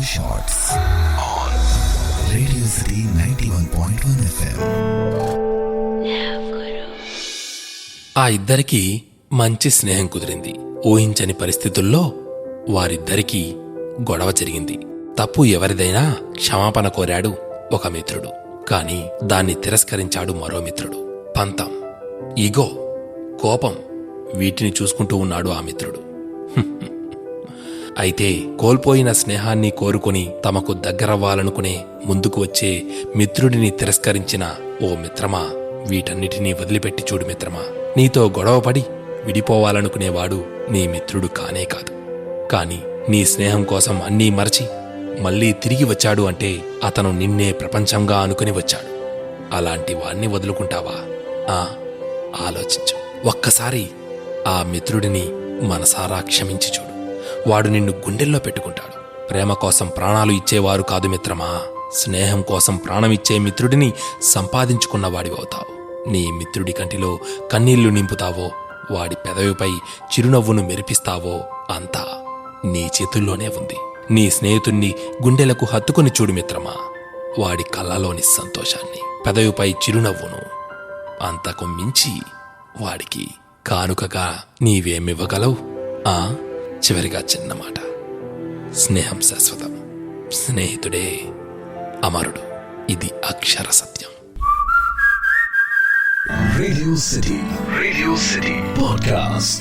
Shots on Radio City 91.1 FM. ఆ ఇద్దరికీ మంచి స్నేహం కుదిరింది. ఊహించని పరిస్థితుల్లో వారిద్దరికీ గొడవ జరిగింది. తప్పు ఎవరిదైనా క్షమాపణ కోరాడు ఒక మిత్రుడు. కాని దాన్ని తిరస్కరించాడు మరో మిత్రుడు. పంతం, ఈగో, కోపం వీటిని చూసుకుంటూ ఉన్నాడు ఆ మిత్రుడు. అయితే కోల్పోయిన స్నేహాన్ని కోరుకుని తమకు దగ్గరవ్వాలనుకునే ముందుకు వచ్చే మిత్రుడిని తిరస్కరించిన ఓ మిత్రమా, వీటన్నిటినీ వదిలిపెట్టి చూడు మిత్రమా. నీతో గొడవపడి విడిపోవాలనుకునేవాడు నీ మిత్రుడు కానే కాదు. కాని నీ స్నేహం కోసం అన్నీ మరచి మళ్లీ తిరిగి వచ్చాడు అంటే అతను నిన్నే ప్రపంచంగా అనుకుని వచ్చాడు. అలాంటి వాణ్ణి వదులుకుంటావా? ఆలోచించు. ఒక్కసారి ఆ మిత్రుడిని మనసారా క్షమించి చూడు. వాడు నిన్ను గుండెల్లో పెట్టుకుంటాడు. ప్రేమ కోసం ప్రాణాలు ఇచ్చేవారు కాదు మిత్రమా, స్నేహం కోసం ప్రాణమిచ్చే మిత్రుడిని సంపాదించుకున్నవాడివవుతావు. నీ మిత్రుడి కంటిలో కన్నీళ్లు నింపుతావో, వాడి పెదవిపై చిరునవ్వును మెరిపిస్తావో అంతా నీ చేతుల్లోనే ఉంది. నీ స్నేహితుణ్ణి గుండెలకు హత్తుకుని చూడు మిత్రమా. వాడి కళ్ళలోని సంతోషాన్ని, పెదవిపై చిరునవ్వును, అంతకు మించి వాడికి కానుకగా నీవేమివ్వగలవు? చివరిగా చిన్న మాట, స్నేహం శాశ్వతం, స్నేహితుడే అమరుడు. ఇది అక్షర సత్యం. Radio City Podcast.